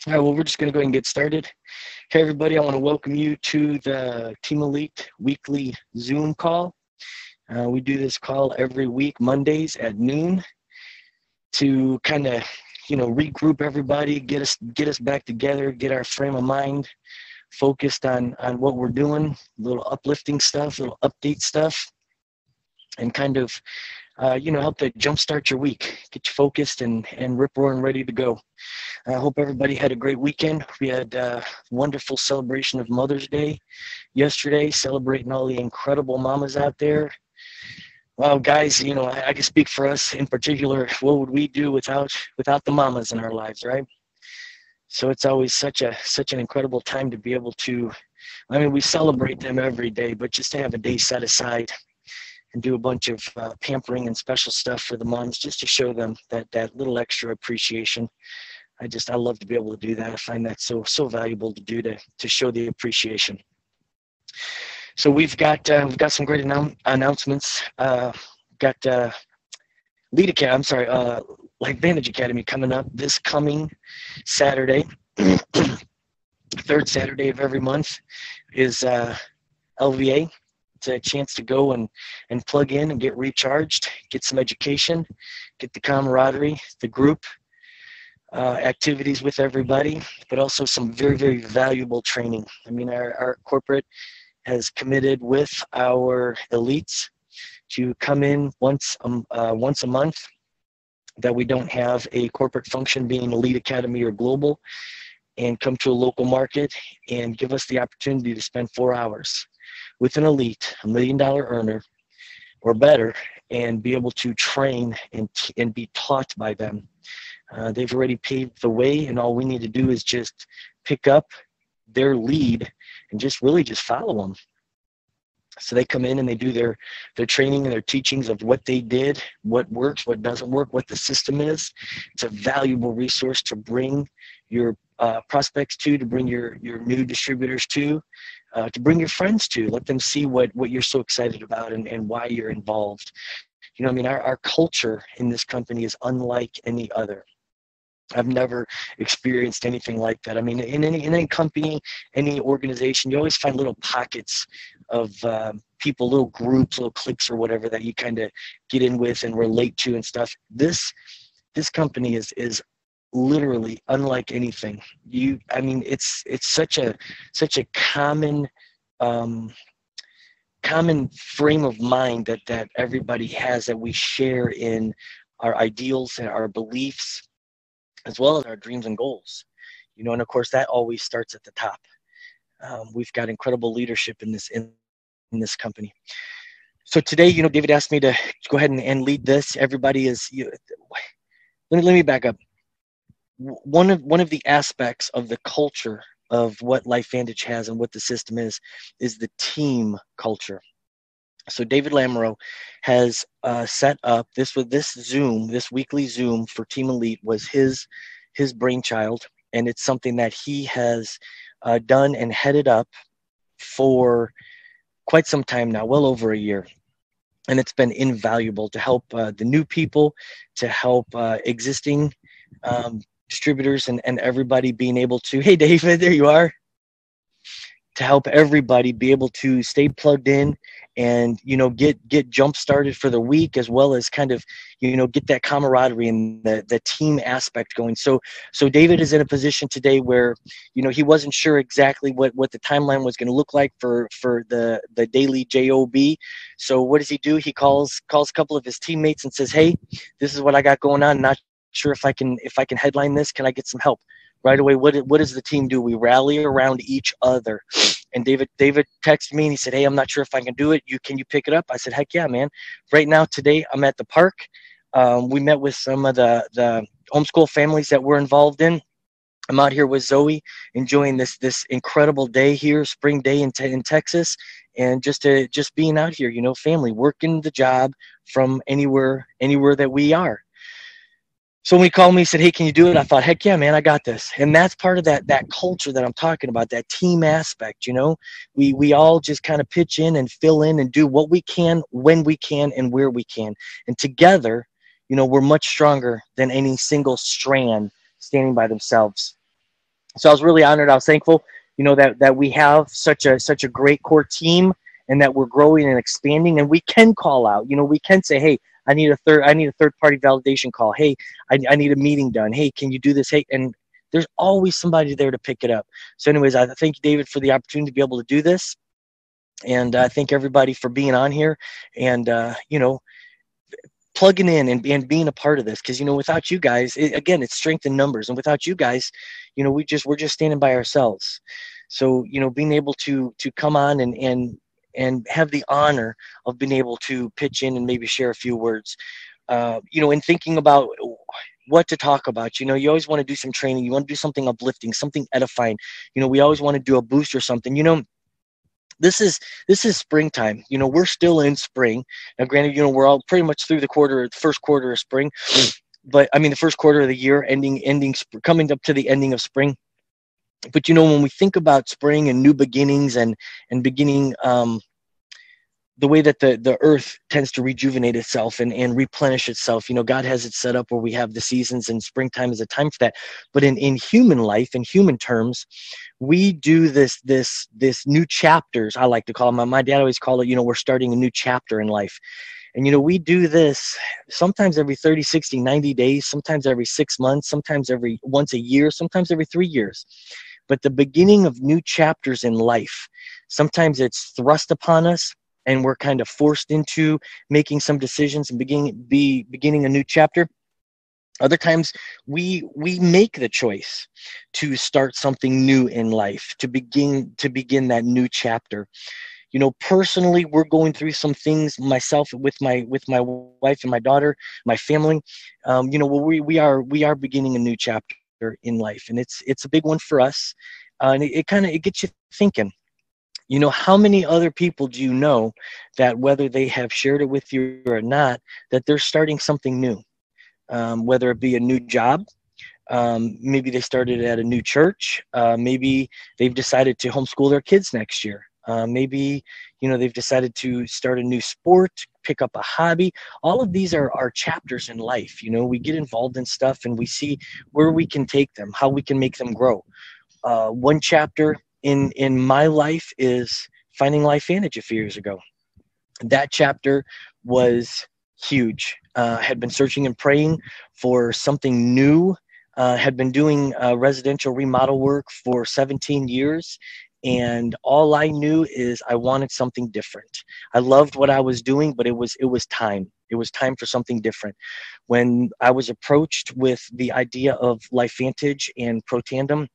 All right, well, we're just going to go ahead and get started. Hey, everybody, I want to welcome you to the Team Elite weekly Zoom call. We do this call every week, Mondays at noon, to kind of, regroup everybody, get us back together, get our frame of mind focused on what we're doing, a little uplifting stuff, a little update stuff, and kind of, help to jumpstart your week, get you focused and rip-roaring ready to go. I hope everybody had a great weekend. We had a wonderful celebration of Mother's Day yesterday, celebrating all the incredible mamas out there. Wow, guys, I can speak for us in particular. What would we do without the mamas in our lives, right? So it's always such an incredible time to be able to, we celebrate them every day, but just to have a day set aside and do a bunch of pampering and special stuff for the moms just to show them that little extra appreciation. I love to be able to do that. I find that so valuable to do to show the appreciation. So we've got some great announcements. Got LifeVantage Academy coming up this coming Saturday. Third Saturday of every month is LVA. It's a chance to go and plug in and get recharged, get some education, get the camaraderie, the group activities with everybody, but also some very, very valuable training. Our corporate has committed with our elites to come in once a month, that we don't have a corporate function being Elite Academy or Global, and come to a local market and give us the opportunity to spend 4 hours with an elite, $1 million earner or better, and be able to train and be taught by them. They've already paved the way, and all we need to do is just pick up their lead and just follow them. So they come in and they do their training and their teachings of what they did, what works, what doesn't work, what the system is. It's a valuable resource to bring your prospects to bring your new distributors to bring your friends to. Let them see what you're so excited about and why you're involved. Our culture in this company is unlike any other. I've never experienced anything like that. In any company, any organization, you always find little pockets of people, little groups, little cliques or whatever that you kind of get in with and relate to and stuff. This company is literally unlike anything. It's such a common frame of mind that everybody has, that we share in our ideals and our beliefs, as well as our dreams and goals. And of course that always starts at the top. We've got incredible leadership in this company. So today, David asked me to go ahead and lead this. Everybody is, let me back up. One of the aspects of the culture of what LifeVantage has and what the system is the team culture. So David Lamoureux has set up this weekly Zoom for Team Elite was his brainchild, and it's something that he has done and headed up for quite some time now, well over a year. And it's been invaluable to help the new people, to help existing distributors and everybody being able to, hey David, there you are, to help everybody be able to stay plugged in and get jump started for the week, as well as kind of get that camaraderie and the team aspect going. So David is in a position today where he wasn't sure exactly what the timeline was going to look like for the daily job. So what does he do? He calls a couple of his teammates and says, hey, this is what I got going on, not sure if I can headline this, can I get some help? Right away, what does the team do? We rally around each other. And David texted me and he said, hey, I'm not sure if I can do it. Can you pick it up? I said, heck yeah, man. Right now, today, I'm at the park. We met with some of the homeschool families that we're involved in. I'm out here with Zoe, enjoying this incredible day here, spring day in Texas, and just being out here, family, working the job from anywhere that we are. So when he called me, he said, hey, can you do it? I thought, heck yeah, man, I got this. And that's part of that culture that I'm talking about, that team aspect, We all just kind of pitch in and fill in and do what we can, when we can, and where we can. And together, we're much stronger than any single strand standing by themselves. So I was really honored. I was thankful, that we have such a great core team, and that we're growing and expanding, and we can call out. We can say, hey, I need a third party validation call. Hey, I need a meeting done. Hey, can you do this? Hey, and there's always somebody there to pick it up. So anyways, I thank you, David, for the opportunity to be able to do this. And I thank everybody for being on here, and plugging in and being a part of this, because without you guys, again, it's strength in numbers, and without you guys, we're just standing by ourselves. So being able to come on and have the honor of being able to pitch in and maybe share a few words, in thinking about what to talk about. You always want to do some training, you want to do something uplifting, something edifying. We always want to do a boost or something. This is springtime. We're still in spring. Now, granted, we're all pretty much through the first quarter of spring, but I mean the first quarter of the year, coming up to the ending of spring. But when we think about spring and new beginnings and beginning, the way that the earth tends to rejuvenate itself and replenish itself, God has it set up where we have the seasons, and springtime is a time for that. But in human life, in human terms, we do this new chapters, I like to call them. My dad always called it, we're starting a new chapter in life. And we do this sometimes every 30, 60, 90 days, sometimes every 6 months, sometimes every once a year, sometimes every 3 years. But the beginning of new chapters in life, sometimes it's thrust upon us, and we're kind of forced into making some decisions and beginning a new chapter. Other times we make the choice to start something new in life, to begin that new chapter. Personally, we're going through some things myself with my wife and my daughter, my family. We are beginning a new chapter in life, and it's a big one for us. And it gets you thinking. How many other people do you know that, whether they have shared it with you or not, that they're starting something new, whether it be a new job, maybe they started at a new church, maybe they've decided to homeschool their kids next year, maybe they've decided to start a new sport, pick up a hobby. All of these are chapters in life. We get involved in stuff, and we see where we can take them, how we can make them grow. One chapter in my life is finding LifeVantage a few years ago. That chapter was huge. Had been searching and praying for something new. Had been doing residential remodel work for 17 years. And all I knew is I wanted something different. I loved what I was doing, but it was time. It was time for something different. When I was approached with the idea of LifeVantage and ProTandem,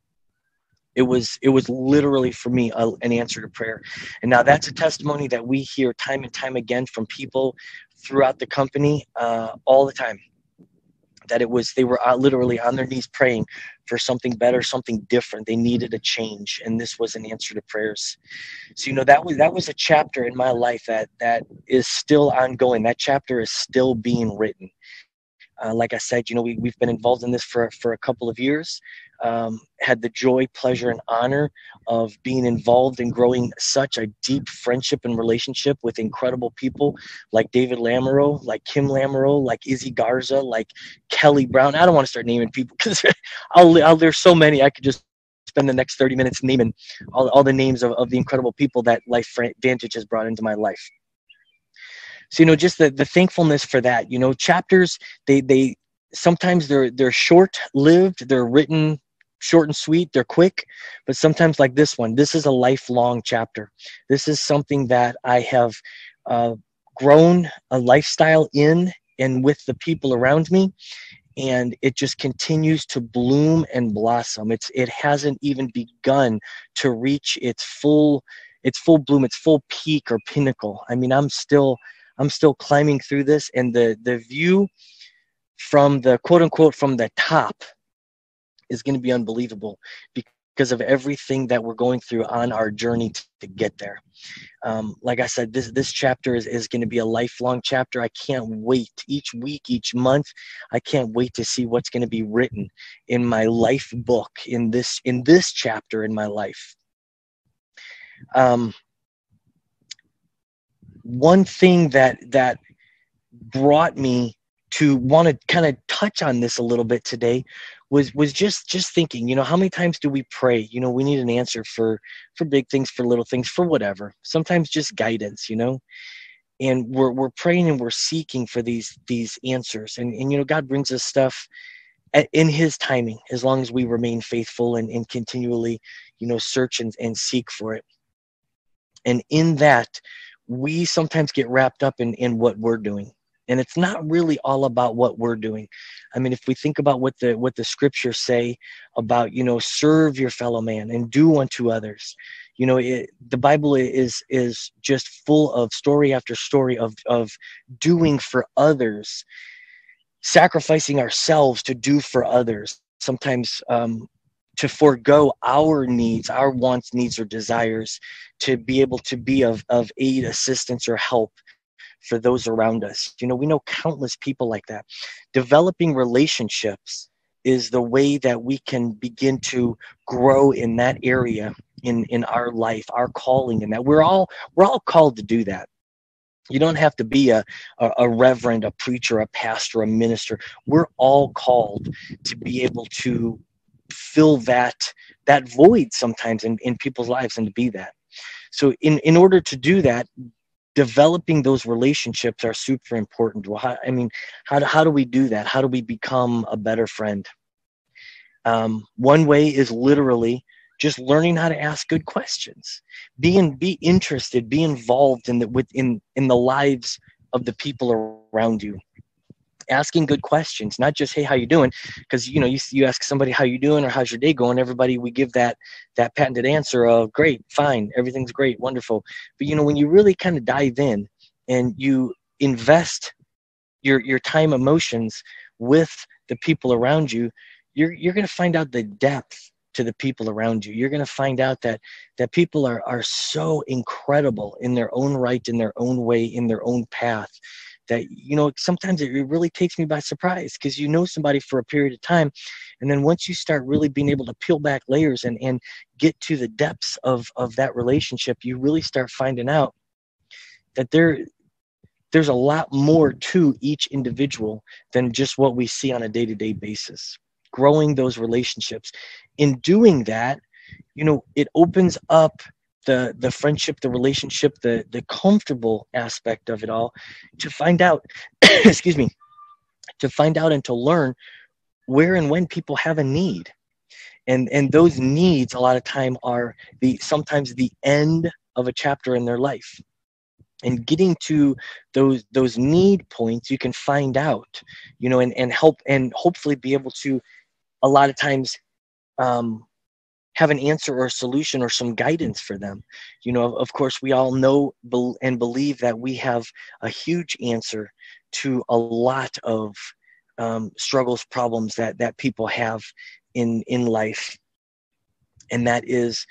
it was literally for me an answer to prayer. And now that's a testimony that we hear time and time again from people throughout the company, all the time, that they were literally on their knees praying for something better, something different. They needed a change, and this was an answer to prayers. So that was a chapter in my life that is still ongoing. That chapter is still being written. Like I said, we've been involved in this for a couple of years. Had the joy, pleasure, and honor of being involved in growing such a deep friendship and relationship with incredible people like David Lamoureux, like Kim Lamoureux, like Izzy Garza, like Kelly Brown. I don't want to start naming people because there's so many. I could just spend the next 30 minutes naming all the names of the incredible people that LifeVantage has brought into my life. So, just the thankfulness for that. Chapters, they sometimes they're short-lived, they're written short and sweet, they're quick, but sometimes, like this one, this is a lifelong chapter. This is something that I have grown a lifestyle in and with the people around me, and it just continues to bloom and blossom. It hasn't even begun to reach its full bloom, its full peak or pinnacle. I mean, I'm still climbing through this, and the view from the quote unquote from the top is going to be unbelievable because of everything that we're going through on our journey to get there. Like I said, this chapter is going to be a lifelong chapter. I can't wait. Each week, each month, I can't wait to see what's going to be written in my life book, in this chapter in my life. One thing that brought me to want to kind of touch on this a little bit today was just thinking, how many times do we pray? We need an answer for big things, for little things, for whatever. Sometimes just guidance, and we're praying and we're seeking for these answers, and God brings us stuff in His timing, as long as we remain faithful and continually, search and seek for it. And in that, we sometimes get wrapped up in what we're doing. And it's not really all about what we're doing. I mean, if we think about what the scriptures say about, serve your fellow man and do unto others, the Bible is just full of story after story of doing for others, sacrificing ourselves to do for others, sometimes to forego our needs, our wants, needs, or desires, to be able to be of aid, assistance, or help for those around us. We know countless people like that. Developing relationships is the way that we can begin to grow in that area in our life, our calling, and that we're all called to do that. You don't have to be a reverend, a preacher, a pastor, a minister. We're all called to be able to fill that void sometimes in people's lives, and to be that. So in order to do that, developing those relationships are super important. Well, how do we do that? How do we become a better friend? One way is literally just learning how to ask good questions. Be interested, be involved in the lives of the people around you. Asking good questions, not just, hey, how you doing? Because you ask somebody how you doing or how's your day going, everybody, we give that patented answer of great, fine, everything's great, wonderful. But when you really kind of dive in and you invest your time, emotions with the people around you, you're going to find out the depth to the people around you. You're going to find out that people are so incredible in their own right, in their own way, in their own path, that sometimes it really takes me by surprise, because somebody for a period of time, and then once you start really being able to peel back layers and get to the depths of that relationship, you really start finding out that there's a lot more to each individual than just what we see on a day-to-day basis. Growing those relationships, in doing that, it opens up the friendship, the relationship, the comfortable aspect of it all, to find out, excuse me, to find out and to learn where and when people have a need. And those needs a lot of time are sometimes the end of a chapter in their life. And getting to those need points, you can find out, and help, and hopefully be able to, a lot of times, have an answer or a solution or some guidance for them. Of course, we all know and believe that we have a huge answer to a lot of struggles, problems that people have in life. And that is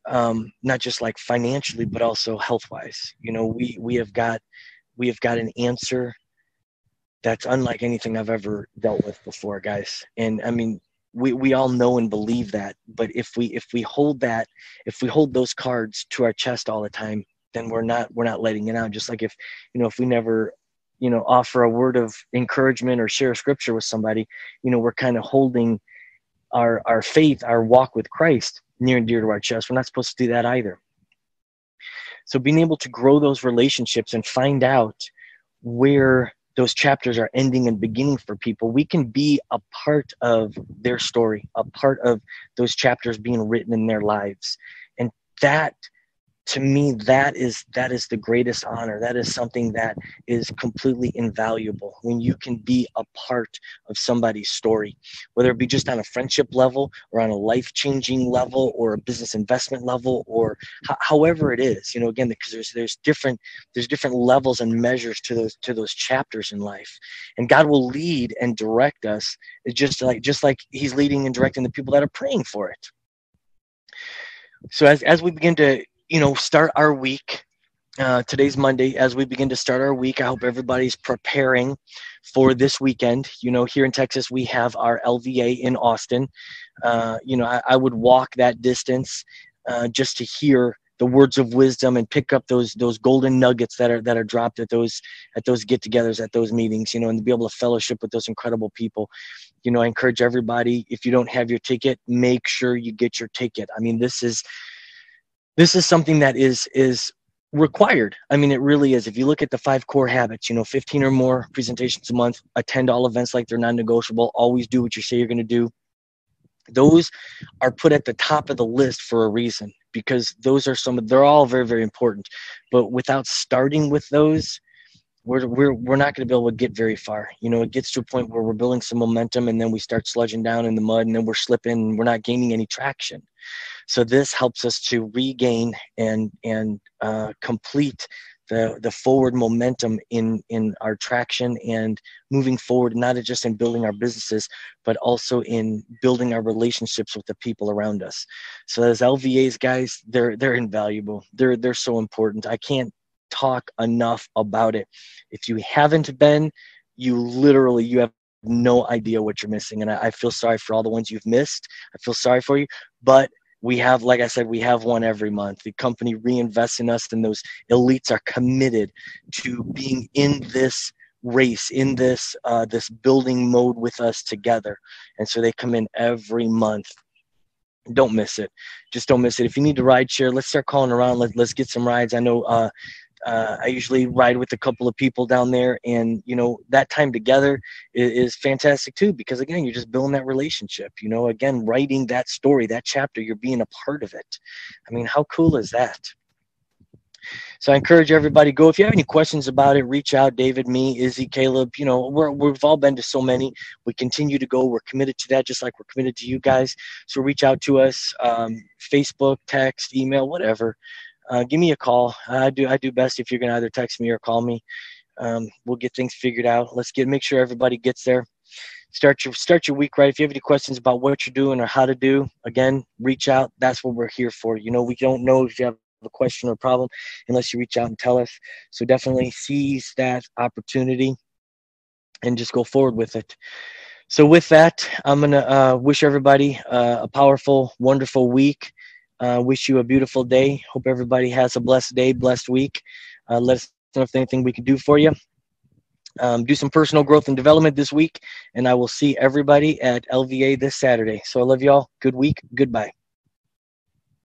not just like financially, but also health-wise. We have got an answer that's unlike anything I've ever dealt with before, guys. And I mean, we all know and believe that, but if we hold those cards to our chest all the time, then we're not letting it out. Just like if we never offer a word of encouragement or share a scripture with somebody, we're kind of holding our faith, our walk with Christ, near and dear to our chest. We're not supposed to do that either. So being able to grow those relationships and find out where those chapters are ending and beginning for people, we can be a part of their story, a part of those chapters being written in their lives. And that, to me, that is the greatest honor. That is something that is completely invaluable, when you can be a part of somebody's story, whether it be just on a friendship level or on a life-changing level or a business investment level, or however it is. Again, because there's different levels and measures to those chapters in life, and God will lead and direct us just like He's leading and directing the people that are praying for it. So as we begin to start our week. Today's Monday. As we begin to start our week, I hope everybody's preparing for this weekend. Here in Texas, we have our LVA in Austin. I would walk that distance just to hear the words of wisdom and pick up those golden nuggets that are dropped at those get-togethers, at those meetings, and to be able to fellowship with those incredible people. I encourage everybody, if you don't have your ticket, make sure you get your ticket. I mean, this is something that is required. I mean, it really is. If you look at the 5 core habits, 15 or more presentations a month, attend all events like they're non-negotiable, always do what you say you're going to do. Those are put at the top of the list for a reason, because those are they're all very, very important. But without starting with those, we're not going to be able to get very far. It gets to a point where we're building some momentum, and then we start sludging down in the mud, and then we're slipping, and we're not gaining any traction. So this helps us to regain and complete the forward momentum in our traction and moving forward, not just in building our businesses, but also in building our relationships with the people around us. So as LVAs, guys, they're invaluable. They're so important. I can't talk enough about it. If you haven't been, you have no idea what you're missing. And I feel sorry for all the ones you've missed. I feel sorry for you, but we have, like I said, we have one every month. The company reinvests in us, and those elites are committed to being in this race, in this building mode with us together. And so they come in every month. Don't miss it. Just don't miss it. If you need to ride share, let's start calling around. Let's get some rides. I know I usually ride with a couple of people down there, and that time together is fantastic too, because again, you're just building that relationship. Again, writing that story, that chapter, you're being a part of it. I mean, how cool is that? So I encourage everybody, go. If you have any questions about it, reach out. David, me, Izzy, Caleb. We've all been to so many. We continue to go. We're committed to that, just like we're committed to you guys. So reach out to us, Facebook, text, email, whatever. Give me a call. I do best if you're going to either text me or call me. We'll get things figured out. Let's make sure everybody gets there. Start your week right. If you have any questions about what you're doing or how to do, again, reach out. That's what we're here for. We don't know if you have a question or a problem unless you reach out and tell us. So definitely seize that opportunity and just go forward with it. So with that, I'm going to wish everybody a powerful, wonderful week. Wish you a beautiful day. Hope everybody has a blessed day, blessed week. Let us know if there's anything we can do for you. Do some personal growth and development this week, and I will see everybody at LVA this Saturday. So I love you all. Good week. Goodbye.